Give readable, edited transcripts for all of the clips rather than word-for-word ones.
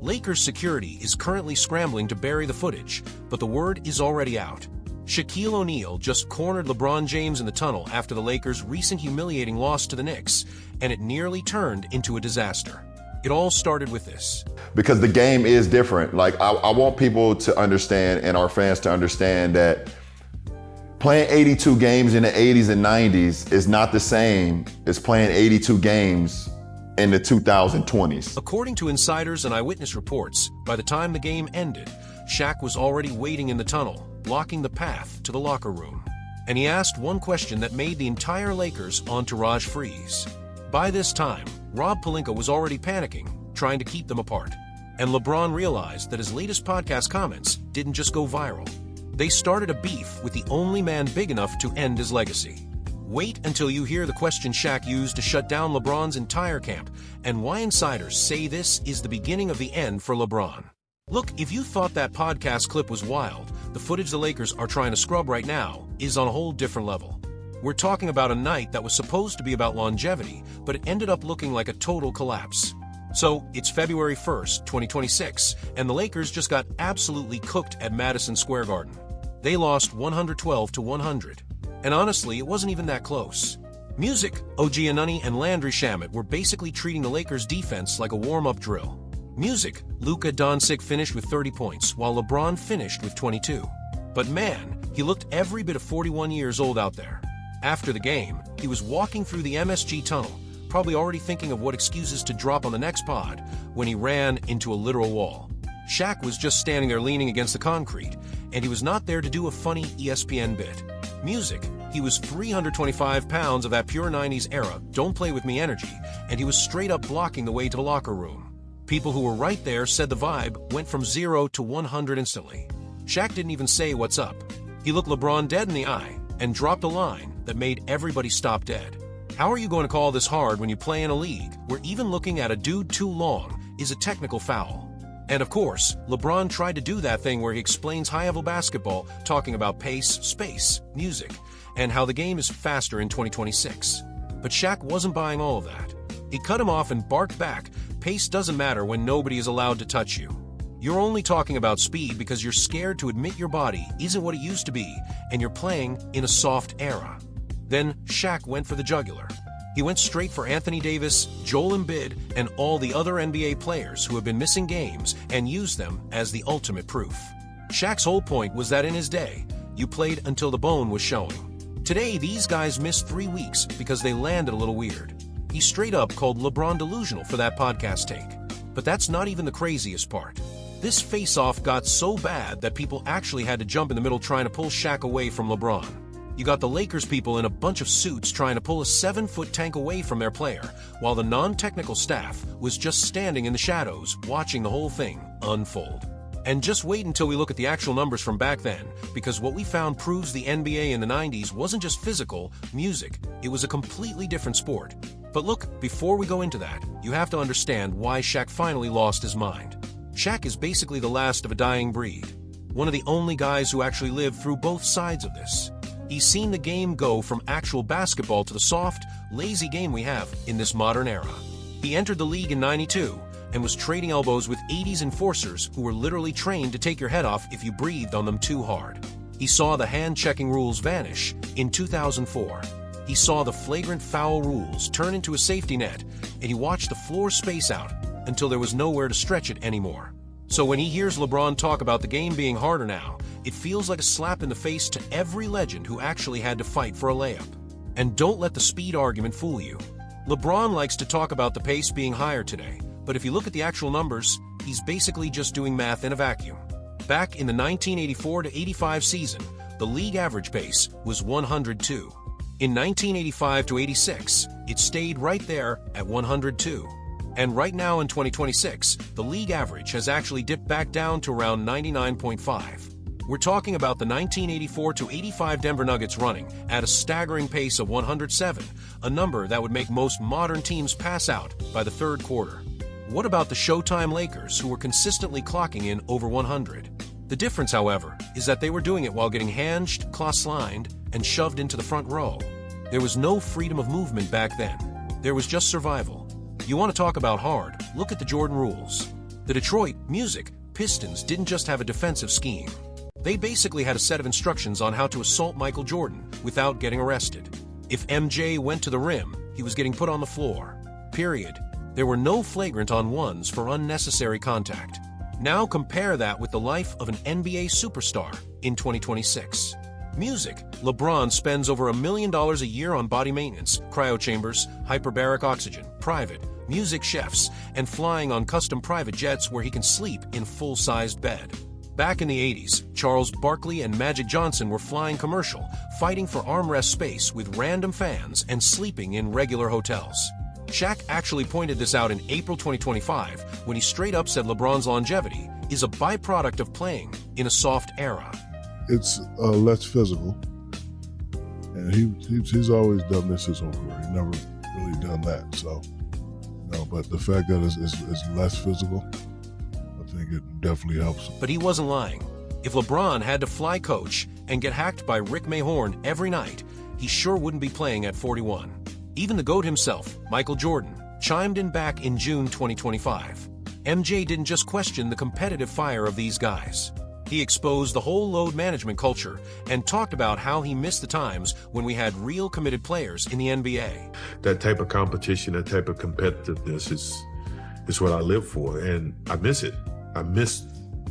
Lakers security is currently scrambling to bury the footage, but the word is already out. Shaquille O'Neal just cornered LeBron James in the tunnel after the Lakers' recent humiliating loss to the Knicks, and it nearly turned into a disaster. It all started with this. Because the game is different. Like, I want people to understand, and our fans to understand, that playing 82 games in the 80s and 90s is not the same as playing 82 games in the 2020s. According to insiders and eyewitness reports, by the time the game ended, Shaq was already waiting in the tunnel, blocking the path to the locker room. And he asked one question that made the entire Lakers entourage freeze. By this time, Rob Pelinka was already panicking, trying to keep them apart. And LeBron realized that his latest podcast comments didn't just go viral. They started a beef with the only man big enough to end his legacy. Wait until you hear the question Shaq used to shut down LeBron's entire camp, and why insiders say this is the beginning of the end for LeBron. Look, if you thought that podcast clip was wild, the footage the Lakers are trying to scrub right now is on a whole different level. We're talking about a night that was supposed to be about longevity, but it ended up looking like a total collapse. So, it's February 1st, 2026, and the Lakers just got absolutely cooked at Madison Square Garden. They lost 112-100. And honestly, it wasn't even that close. Music, OG Anunoby and Landry Shamet were basically treating the Lakers' defense like a warm-up drill. Music, Luka Doncic finished with 30 points, while LeBron finished with 22. But man, he looked every bit of 41 years old out there. After the game, he was walking through the MSG tunnel, probably already thinking of what excuses to drop on the next pod, when he ran into a literal wall. Shaq was just standing there leaning against the concrete, and he was not there to do a funny ESPN bit. Music, he was 325 pounds of that pure 90s era, don't play with me energy, and he was straight up blocking the way to the locker room. People who were right there said the vibe went from 0 to 100 instantly. Shaq didn't even say what's up. He looked LeBron dead in the eye and dropped a line that made everybody stop dead. How are you going to call this hard when you play in a league where even looking at a dude too long is a technical foul? And of course, LeBron tried to do that thing where he explains high-level basketball, talking about pace, space, music, and how the game is faster in 2026. But Shaq wasn't buying all of that. He cut him off and barked back, pace doesn't matter when nobody is allowed to touch you. You're only talking about speed because you're scared to admit your body isn't what it used to be, and you're playing in a soft era. Then Shaq went for the jugular. He went straight for Anthony Davis, Joel Embiid, and all the other NBA players who have been missing games and used them as the ultimate proof. Shaq's whole point was that in his day, you played until the bone was showing. Today, these guys missed 3 weeks because they landed a little weird. He straight up called LeBron delusional for that podcast take. But that's not even the craziest part. This face-off got so bad that people actually had to jump in the middle trying to pull Shaq away from LeBron. You got the Lakers people in a bunch of suits trying to pull a 7-foot tank away from their player, while the non-technical staff was just standing in the shadows watching the whole thing unfold. And just wait until we look at the actual numbers from back then, because what we found proves the NBA in the 90s wasn't just physical, music, it was a completely different sport. But look, before we go into that, you have to understand why Shaq finally lost his mind. Shaq is basically the last of a dying breed. One of the only guys who actually lived through both sides of this. He's seen the game go from actual basketball to the soft, lazy game we have in this modern era. He entered the league in '92 and was trading elbows with 80s enforcers who were literally trained to take your head off if you breathed on them too hard. He saw the hand-checking rules vanish in 2004. He saw the flagrant foul rules turn into a safety net, and he watched the floor space out until there was nowhere to stretch it anymore. So when he hears LeBron talk about the game being harder now, it feels like a slap in the face to every legend who actually had to fight for a layup. And don't let the speed argument fool you. LeBron likes to talk about the pace being higher today, but if you look at the actual numbers, he's basically just doing math in a vacuum. Back in the 1984-85 season, the league average pace was 102. In 1985-86, it stayed right there at 102. And right now in 2026, the league average has actually dipped back down to around 99.5. We're talking about the 1984-85 Denver Nuggets running at a staggering pace of 107, a number that would make most modern teams pass out by the third quarter. What about the Showtime Lakers, who were consistently clocking in over 100? The difference, however, is that they were doing it while getting hinged, cross-lined, and shoved into the front row. There was no freedom of movement back then. There was just survival. You want to talk about hard, look at the Jordan rules. The Detroit Music Pistons didn't just have a defensive scheme. They basically had a set of instructions on how to assault Michael Jordan without getting arrested. If MJ went to the rim, he was getting put on the floor. Period. There were no flagrant on ones for unnecessary contact. Now compare that with the life of an NBA superstar in 2026. Music. LeBron spends over $1 million a year on body maintenance, cryo chambers, hyperbaric oxygen, private, music chefs, and flying on custom private jets where he can sleep in full-sized bed. Back in the 80s, Charles Barkley and Magic Johnson were flying commercial, fighting for armrest space with random fans and sleeping in regular hotels. Shaq actually pointed this out in April 2025 when he straight up said LeBron's longevity is a byproduct of playing in a soft era. It's less physical, and he's always done this his whole career. He never really done that. So, no, but the fact that it's less physical, I think it definitely helps. But he wasn't lying. If LeBron had to fly coach and get hacked by Rick Mahorn every night, he sure wouldn't be playing at 41. Even the GOAT himself, Michael Jordan, chimed in back in June 2025. MJ didn't just question the competitive fire of these guys. He exposed the whole load management culture and talked about how he missed the times when we had real committed players in the NBA. That type of competition, that type of competitiveness is what I live for, and I miss it. I miss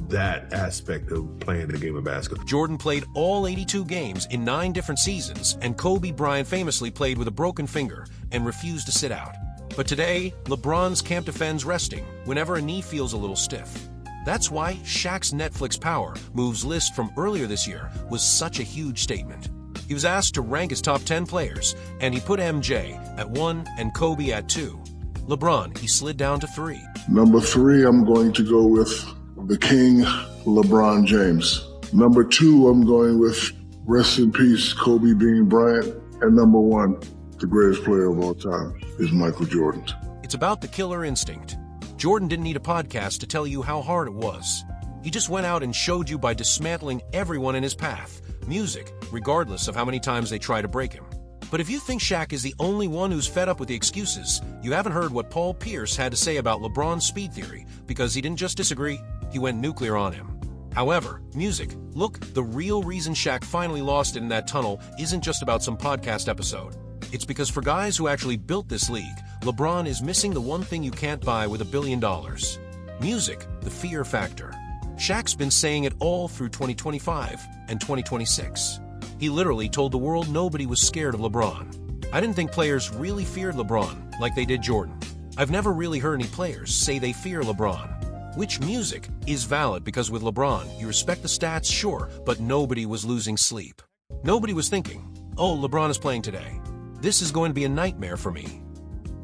that aspect of playing the game of basketball. Jordan played all 82 games in 9 different seasons, and Kobe Bryant famously played with a broken finger and refused to sit out. But today, LeBron's can't defend resting whenever a knee feels a little stiff. That's why Shaq's Netflix Power Moves list from earlier this year was such a huge statement. He was asked to rank his top 10 players, and he put MJ at 1 and Kobe at 2. LeBron, he slid down to 3. Number 3, I'm going to go with the King, LeBron James. Number 2, I'm going with, rest in peace, Kobe Bean Bryant. And number 1, the greatest player of all time, is Michael Jordan. It's about the killer instinct. Jordan didn't need a podcast to tell you how hard it was. He just went out and showed you by dismantling everyone in his path, music, regardless of how many times they try to break him. But if you think Shaq is the only one who's fed up with the excuses, you haven't heard what Paul Pierce had to say about LeBron's speed theory, because he didn't just disagree, he went nuclear on him. However, music, look, the real reason Shaq finally lost it in that tunnel isn't just about some podcast episode. It's because for guys who actually built this league, LeBron is missing the one thing you can't buy with $1 billion. Music, the fear factor. Shaq's been saying it all through 2025 and 2026. He literally told the world nobody was scared of LeBron. I didn't think players really feared LeBron like they did Jordan. I've never really heard any players say they fear LeBron. Which music is valid because with LeBron, you respect the stats, sure, but nobody was losing sleep. Nobody was thinking, oh, LeBron is playing today. This is going to be a nightmare for me.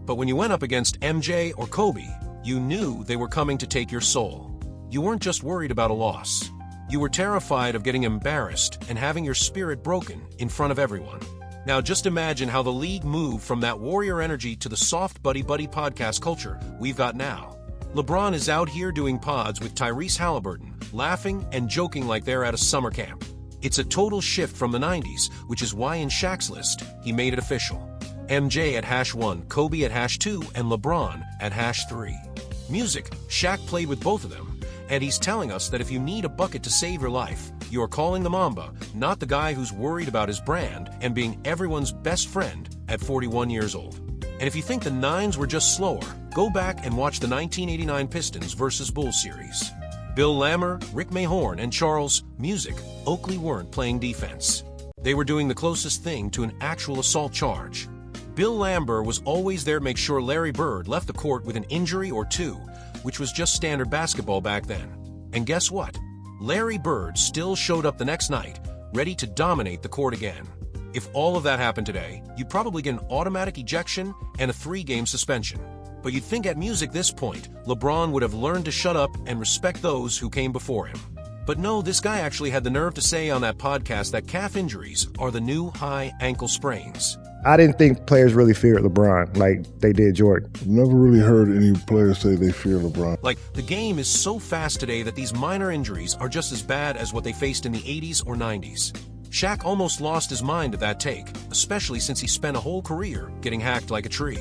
But when you went up against MJ or Kobe, you knew they were coming to take your soul. You weren't just worried about a loss. You were terrified of getting embarrassed and having your spirit broken in front of everyone. Now just imagine how the league moved from that warrior energy to the soft buddy-buddy podcast culture we've got now. LeBron is out here doing pods with Tyrese Halliburton, laughing and joking like they're at a summer camp. It's a total shift from the 90s, which is why in Shaq's list, he made it official. MJ at #1, Kobe at #2, and LeBron at #3. Music, Shaq played with both of them, and he's telling us that if you need a bucket to save your life, you are calling the Mamba, not the guy who's worried about his brand and being everyone's best friend at 41 years old. And if you think the Nines were just slower, go back and watch the 1989 Pistons vs. Bulls series. Bill Lammer, Rick Mahorn, and Charles Music Oakley weren't playing defense. They were doing the closest thing to an actual assault charge. Bill Lamber was always there to make sure Larry Bird left the court with an injury or two, which was just standard basketball back then. And guess what? Larry Bird still showed up the next night, ready to dominate the court again. If all of that happened today, you'd probably get an automatic ejection and a 3-game suspension. But you'd think at Music this point, LeBron would have learned to shut up and respect those who came before him. But no, this guy actually had the nerve to say on that podcast that calf injuries are the new high ankle sprains. I didn't think players really feared LeBron like they did Jordan. I've never really heard any players say they fear LeBron. Like, the game is so fast today that these minor injuries are just as bad as what they faced in the 80s or 90s. Shaq almost lost his mind at that take, especially since he spent a whole career getting hacked like a tree.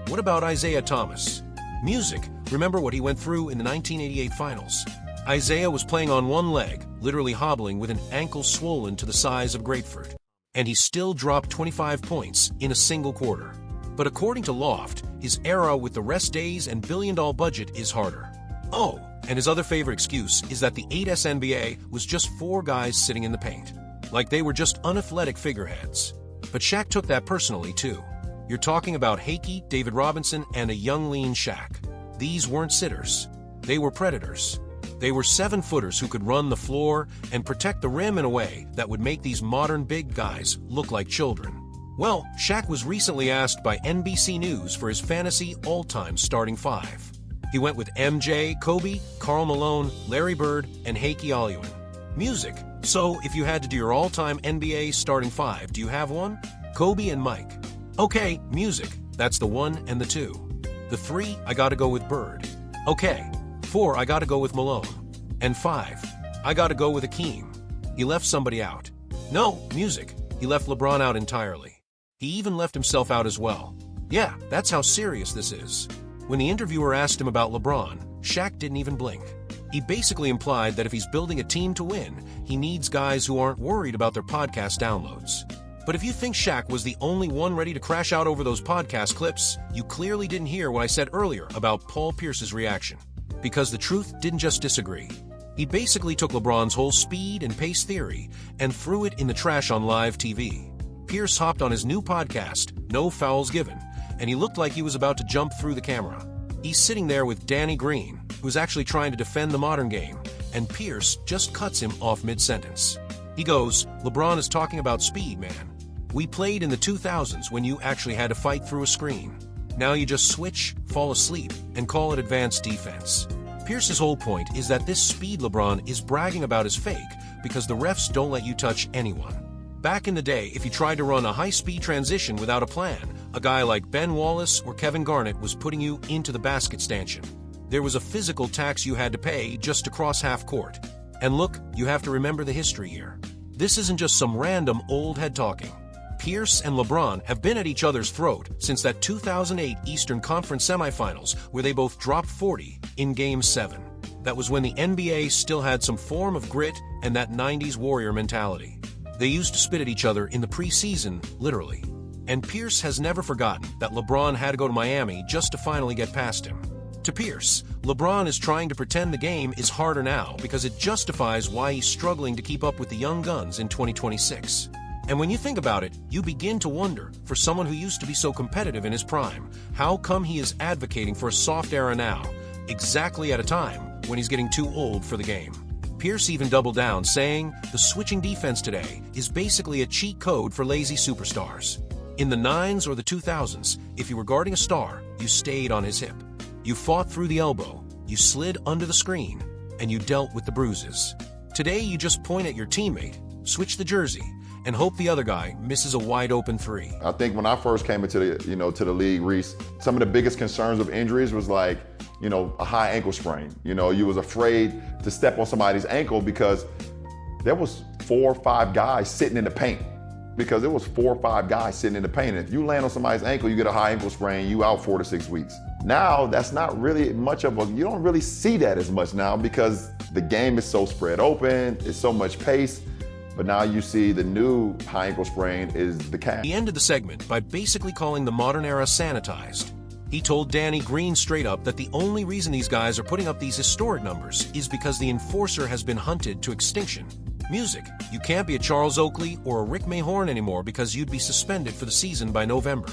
What about Isaiah Thomas? Music, Remember what he went through in the 1988 finals? Isaiah was playing on one leg, literally hobbling with an ankle swollen to the size of grapefruit. And he still dropped 25 points in a single quarter. But according to Loft, his era with the rest days and billion-dollar budget is harder. Oh, and his other favorite excuse is that the 8S NBA was just 4 guys sitting in the paint. Like they were just unathletic figureheads. But Shaq took that personally, too. You're talking about Hakey, David Robinson, and a young lean Shaq. These weren't sitters. They were predators. They were 7-footers who could run the floor and protect the rim in a way that would make these modern big guys look like children. Well, Shaq was recently asked by NBC News for his fantasy all-time starting 5. He went with MJ, Kobe, Karl Malone, Larry Bird, and Hakey Olajuwon. Music. So, if you had to do your all-time NBA starting 5, do you have one? Kobe and Mike. Okay, music. That's the 1 and the 2. The 3, I gotta go with Bird. Okay. 4, I gotta go with Malone. And 5, I gotta go with Hakeem. He left somebody out. No, music. He left LeBron out entirely. He even left himself out as well. Yeah, that's how serious this is. When the interviewer asked him about LeBron, Shaq didn't even blink. He basically implied that if he's building a team to win, he needs guys who aren't worried about their podcast downloads. But if you think Shaq was the only one ready to crash out over those podcast clips, you clearly didn't hear what I said earlier about Paul Pierce's reaction. Because the truth didn't just disagree. He basically took LeBron's whole speed and pace theory and threw it in the trash on live TV. Pierce hopped on his new podcast, No Fouls Given, and he looked like he was about to jump through the camera. He's sitting there with Danny Green, who's actually trying to defend the modern game, and Pierce just cuts him off mid-sentence. He goes, LeBron is talking about speed, man. We played in the 2000s when you actually had to fight through a screen. Now you just switch, fall asleep, and call it advanced defense. Pierce's whole point is that this speed LeBron is bragging about is fake because the refs don't let you touch anyone. Back in the day, if you tried to run a high-speed transition without a plan, a guy like Ben Wallace or Kevin Garnett was putting you into the basket stanchion. There was a physical tax you had to pay just to cross half court. And look, you have to remember the history here. This isn't just some random old head talking. Pierce and LeBron have been at each other's throat since that 2008 Eastern Conference semifinals where they both dropped 40 in Game 7. That was when the NBA still had some form of grit and that 90s Warrior mentality. They used to spit at each other in the preseason, literally. And Pierce has never forgotten that LeBron had to go to Miami just to finally get past him. To Pierce, LeBron is trying to pretend the game is harder now because it justifies why he's struggling to keep up with the young guns in 2026. And when you think about it, you begin to wonder, for someone who used to be so competitive in his prime, how come he is advocating for a soft era now, exactly at a time when he's getting too old for the game? Pierce even doubled down, saying the switching defense today is basically a cheat code for lazy superstars. In the 9s or the 2000s, if you were guarding a star, you stayed on his hip. You fought through the elbow, you slid under the screen, and you dealt with the bruises. Today, you just point at your teammate, switch the jersey, and hope the other guy misses a wide-open 3. I think when I first came into the league, Reese, some of the biggest concerns of injuries was like, a high ankle sprain. You was afraid to step on somebody's ankle because there was 4 or 5 guys sitting in the paint. Because there was 4 or 5 guys sitting in the paint. And if you land on somebody's ankle, you get a high ankle sprain, you out 4 to 6 weeks. Now, that's not really much you don't really see that as much now because the game is so spread open, it's so much pace. But now you see the new high ankle sprain is the calf. He ended the segment by basically calling the modern era sanitized. He told Danny Green straight up that the only reason these guys are putting up these historic numbers is because the enforcer has been hunted to extinction. Music. You can't be a Charles Oakley or a Rick Mahorn anymore because you'd be suspended for the season by November.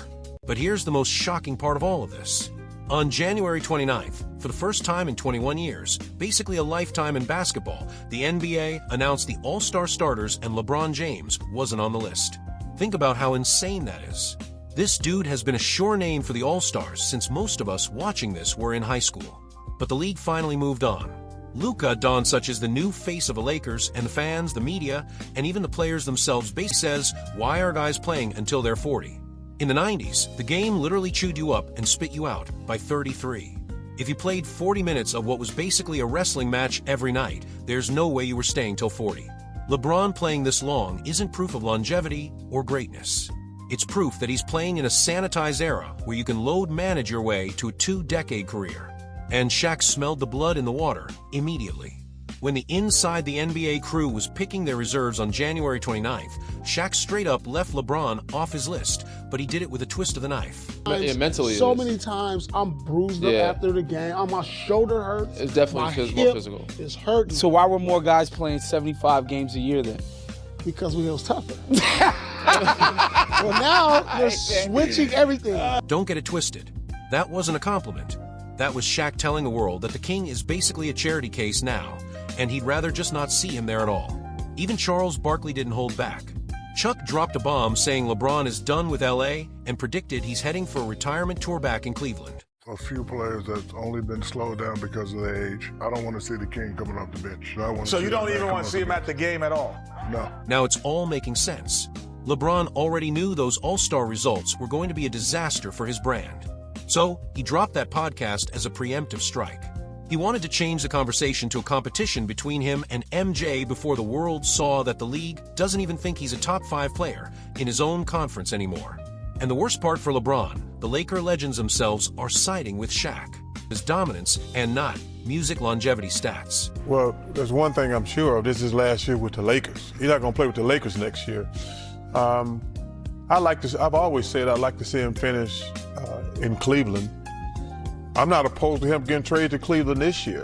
But here's the most shocking part of all of this. On January 29th, for the first time in 21 years, basically a lifetime in basketball, the NBA announced the All-Star starters and LeBron James wasn't on the list. Think about how insane that is. This dude has been a sure name for the All-Stars since most of us watching this were in high school. But the league finally moved on. Luka Doncic is the new face of the Lakers, and the fans, the media, and even the players themselves basically says, why are guys playing until they're 40? In the 90s, the game literally chewed you up and spit you out by 33. If you played 40 minutes of what was basically a wrestling match every night, there's no way you were staying till 40. LeBron playing this long isn't proof of longevity or greatness. It's proof that he's playing in a sanitized era where you can load manage your way to a 2-decade career. And Shaq smelled the blood in the water immediately. When the Inside the NBA crew was picking their reserves on January 29th, Shaq straight up left LeBron off his list, but he did it with a twist of the knife. Yeah, mentally so many times I'm bruised up after the game. My shoulder hurts. It's definitely more physical. It's hurting. So why were more guys playing 75 games a year then? Because we was tougher. Well, now they're switching everything. Don't get it twisted. That wasn't a compliment. That was Shaq telling the world that the King is basically a charity case now, and he'd rather just not see him there at all. Even Charles Barkley didn't hold back. Chuck dropped a bomb saying LeBron is done with LA and predicted he's heading for a retirement tour back in Cleveland. A few players that's only been slowed down because of their age. I don't want to see the King coming off the bench. So you don't even want to see him at the game at all? No. Now it's all making sense. LeBron already knew those all-star results were going to be a disaster for his brand. So he dropped that podcast as a preemptive strike. He wanted to change the conversation to a competition between him and MJ before the world saw that the league doesn't even think he's a top 5 player in his own conference anymore. And the worst part for LeBron, the Laker legends themselves are siding with Shaq, his dominance and not music longevity stats. Well, there's one thing I'm sure of. This is last year with the Lakers. He's not going to play with the Lakers next year. I've always said I'd like to see him finish in Cleveland. I'm not opposed to him getting traded to Cleveland this year.